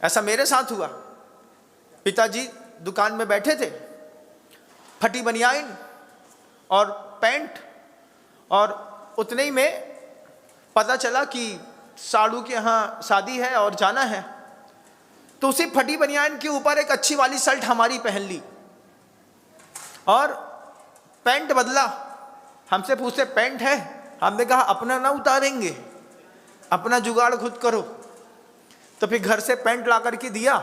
ऐसा मेरे साथ हुआ। पिताजी दुकान में बैठे थे, फटी बनियान और पैंट, और उतने ही में पता चला कि साड़ू के यहाँ शादी है और जाना है। तो उसी फटी बनियान के ऊपर एक अच्छी वाली शर्ट हमारी पहन ली और पैंट बदला। हमसे पूछते पैंट है? हमने कहा अपना ना उतारेंगे, अपना जुगाड़ खुद करो। तो फिर घर से पैंट ला करके दिया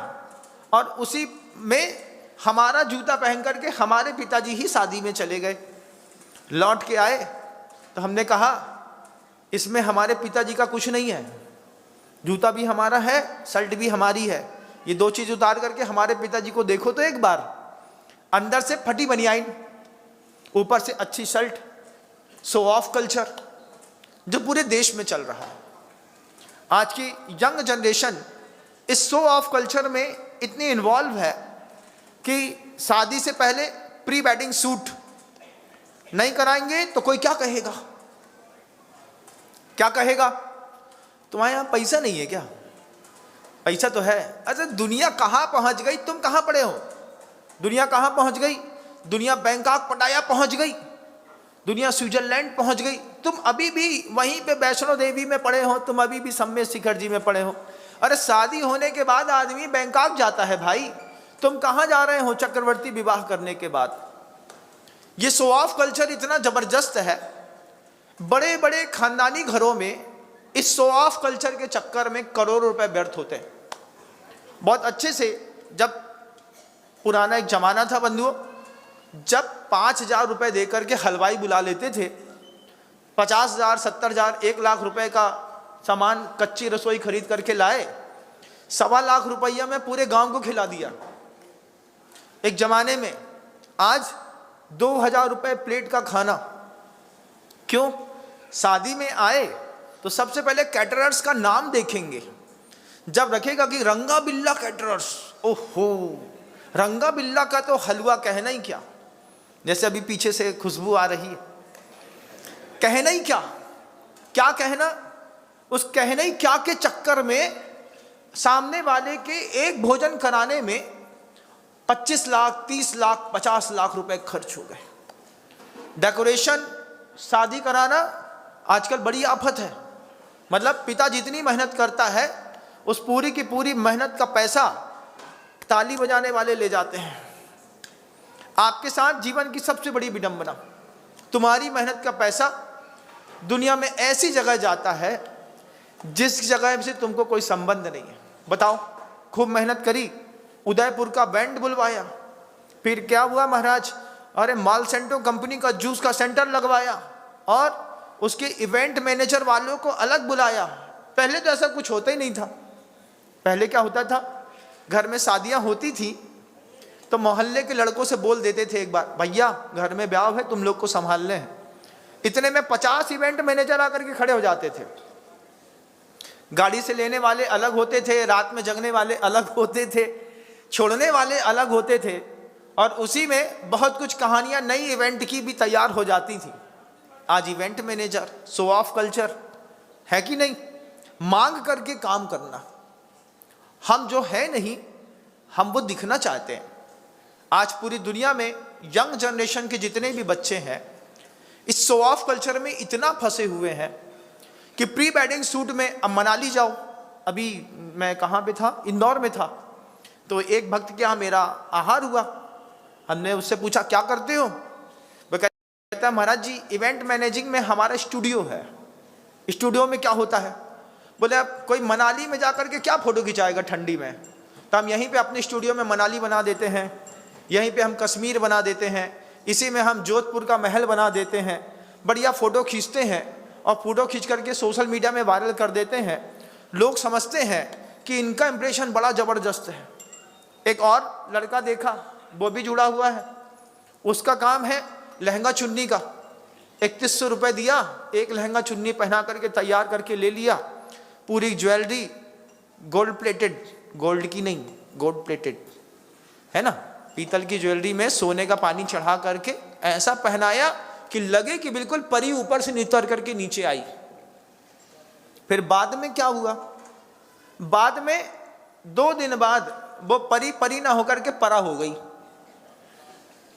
और उसी में हमारा जूता पहन करके हमारे पिताजी ही शादी में चले गए। लौट के आए तो हमने कहा इसमें हमारे पिताजी का कुछ नहीं है, जूता भी हमारा है, शर्ट भी हमारी है। ये दो चीज उतार करके हमारे पिताजी को देखो तो एक बार, अंदर से फटी बनियान, ऊपर से अच्छी शर्ट। शो ऑफ कल्चर जो पूरे देश में चल रहा है। आज की यंग जनरेशन इस शो ऑफ कल्चर में इतनी इन्वॉल्व है कि शादी से पहले प्री वेडिंग शूट नहीं कराएंगे तो कोई क्या कहेगा, क्या कहेगा? तुम्हारे यहाँ पैसा नहीं है क्या? पैसा तो है। अच्छा, दुनिया कहाँ पहुँच गई, तुम कहाँ पड़े हो? दुनिया कहाँ पहुँच गई? दुनिया बैंकॉक पटाया पहुँच गई, दुनिया स्विट्जरलैंड पहुँच गई। तुम अभी भी वहीं पे वैष्णो देवी में पड़े हो, तुम अभी भी सम्मेत शिखर जी में पड़े हो। अरे शादी होने के बाद आदमी बैंकॉक जाता है भाई, तुम कहाँ जा रहे हो चक्रवर्ती विवाह करने के बाद? ये शो ऑफ कल्चर इतना जबरदस्त है, बड़े बड़े खानदानी घरों में इस शो ऑफ कल्चर के चक्कर में करोड़ों रुपए व्यर्थ होते हैं। बहुत अच्छे से, जब पुराना एक जमाना था बंधुओं, जब 5,000 रुपए देकर के हलवाई बुला लेते थे, 50,000, 70,000, 1,00,000 रुपए का सामान कच्ची रसोई खरीद करके लाए, 1,25,00,000 रुपया में पूरे गांव को खिला दिया एक जमाने में। आज 2,000 रुपए प्लेट का खाना। क्यों? शादी में आए तो सबसे पहले कैटरर्स का नाम देखेंगे। जब रखेगा कि रंगा बिल्ला कैटरर्स, ओहो, रंगा बिल्ला का तो हलवा कहना ही क्या, जैसे अभी पीछे से खुशबू आ रही है। कहना ही क्या, क्या कहना? उस कहना ही क्या के चक्कर में सामने वाले के एक भोजन कराने में 25 लाख, 30 लाख, 50 लाख रुपए खर्च हो गए। डेकोरेशन, शादी कराना आजकल बड़ी आफत है। मतलब पिता जितनी मेहनत करता है उस पूरी की पूरी मेहनत का पैसा ताली बजाने वाले ले जाते हैं। आपके साथ जीवन की सबसे बड़ी विडंबना, तुम्हारी मेहनत का पैसा दुनिया में ऐसी जगह जाता है जिस जगह से तुमको कोई संबंध नहीं है। बताओ, खूब मेहनत करी, उदयपुर का बैंड बुलवाया, फिर क्या हुआ महाराज? अरे मालसेंटो कंपनी का जूस का सेंटर लगवाया और उसके इवेंट मैनेजर वालों को अलग बुलाया। पहले तो ऐसा कुछ होता ही नहीं था। पहले क्या होता था, घर में शादियां होती थी तो मोहल्ले के लड़कों से बोल देते थे एक बार, भैया घर में ब्याह है, तुम लोग को संभालने हैं। इतने में 50 इवेंट मैनेजर आकर के खड़े हो जाते थे। गाड़ी से लेने वाले अलग होते थे, रात में जगने वाले अलग होते थे, छोड़ने वाले अलग होते थे, और उसी में बहुत कुछ कहानियां नई इवेंट की भी तैयार हो जाती थी। आज event manager, show off culture है कि नहीं? मांग करके काम करना। हम जो है नहीं, हम वो दिखना चाहते हैं। आज पूरी दुनिया में यंग जनरेशन के जितने भी बच्चे हैं इस शो ऑफ कल्चर में इतना फंसे हुए हैं कि प्री वेडिंग शूट में, अब मनाली जाओ, अभी मैं कहाँ पे था, इंदौर में था, तो एक भक्त के यहाँ मेरा आहार हुआ। हमने उससे पूछा क्या करते हो? वो कहता है महाराज जी इवेंट मैनेजिंग में हमारा स्टूडियो है। स्टूडियो में क्या होता है? बोले अब कोई मनाली में जाकर के क्या फोटो खिंचाएगा ठंडी में, तो हम यहीं पे अपने स्टूडियो में मनाली बना देते हैं, यहीं पे हम कश्मीर बना देते हैं, इसी में हम जोधपुर का महल बना देते हैं, बढ़िया फ़ोटो खींचते हैं और फ़ोटो खींच करके सोशल मीडिया में वायरल कर देते हैं। लोग समझते हैं कि इनका इंप्रेशन बड़ा ज़बरदस्त है। एक और लड़का देखा, वो भी जुड़ा हुआ है, उसका काम है लहंगा चुन्नी का। 3100 रुपये दिया, एक लहंगा चुन्नी पहना करके तैयार करके ले लिया, पूरी ज्वेलरी गोल्ड प्लेटेड, गोल्ड की नहीं, गोल्ड प्लेटेड है ना, पीतल की ज्वेलरी में सोने का पानी चढ़ा करके ऐसा पहनाया कि लगे कि बिल्कुल परी ऊपर से उतर करके नीचे आई। फिर बाद में क्या हुआ? बाद में 2 दिन बाद वो परी परी ना होकर के परा हो गई।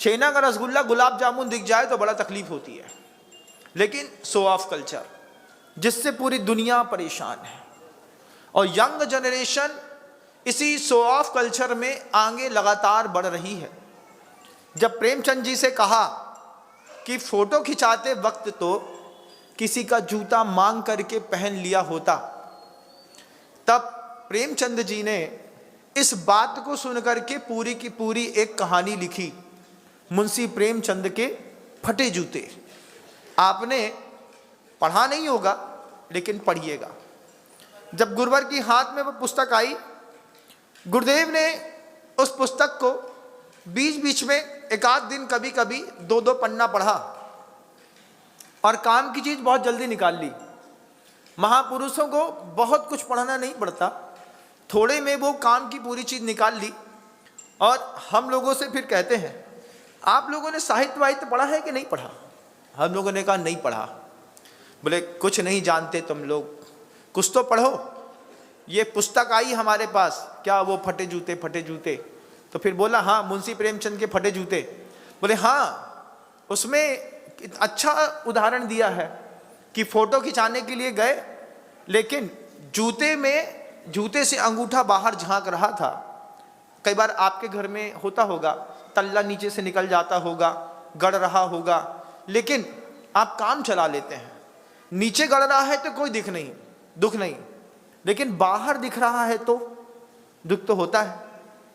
छेना का रसगुल्ला गुलाब जामुन दिख जाए तो बड़ा तकलीफ होती है, लेकिन शो ऑफ कल्चर जिससे पूरी दुनिया परेशान है, और यंग जनरेशन इसी शो ऑफ कल्चर में आगे लगातार बढ़ रही है। जब प्रेमचंद जी से कहा कि फोटो खिंचाते वक्त तो किसी का जूता मांग करके पहन लिया होता, तब प्रेमचंद जी ने इस बात को सुनकर के पूरी की पूरी एक कहानी लिखी, मुंशी प्रेमचंद के फटे जूते। आपने पढ़ा नहीं होगा, लेकिन पढ़िएगा। जब गुरुवर की हाथ में वो पुस्तक आई, गुरुदेव ने उस पुस्तक को बीच बीच में एक आध दिन कभी कभी 2-2 पन्ना पढ़ा और काम की चीज बहुत जल्दी निकाल ली। महापुरुषों को बहुत कुछ पढ़ना नहीं पड़ता, थोड़े में वो काम की पूरी चीज निकाल ली। और हम लोगों से फिर कहते हैं, आप लोगों ने साहित्य वाहित्य पढ़ा है कि नहीं पढ़ा? हम लोगों ने कहा नहीं पढ़ा। बोले कुछ नहीं जानते तुम लोग, कुछ तो पढ़ो। ये पुस्तक आई हमारे पास, क्या वो फटे जूते फटे जूते? तो फिर बोला हाँ, मुंशी प्रेमचंद के फटे जूते। बोले हाँ, उसमें अच्छा उदाहरण दिया है कि फोटो खिंचाने के लिए गए, लेकिन जूते से अंगूठा बाहर झांक रहा था। कई बार आपके घर में होता होगा, तल्ला नीचे से निकल जाता होगा, गड़ रहा होगा, लेकिन आप काम चला लेते हैं। नीचे गड़ रहा है तो कोई दुख नहीं, लेकिन बाहर दिख रहा है तो दुख तो होता है।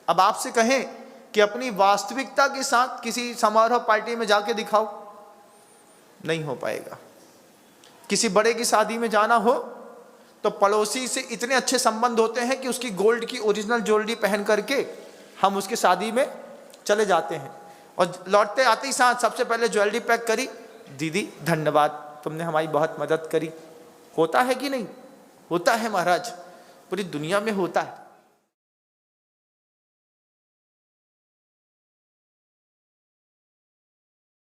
अब आपसे कहें कि अपनी वास्तविकता के साथ किसी समारोह पार्टी में जाके दिखाओ, नहीं हो पाएगा। किसी बड़े की शादी में जाना हो तो पड़ोसी से इतने अच्छे संबंध होते हैं कि उसकी गोल्ड की ओरिजिनल ज्वेलरी पहन करके हम उसके शादी में चले जाते हैं, और लौटते आते ही साथ सबसे पहले ज्वेलरी पैक करी, दीदी धन्यवाद, तुमने हमारी बहुत मदद करी। होता है कि नहीं? होता है महाराज, पूरी दुनिया में होता है।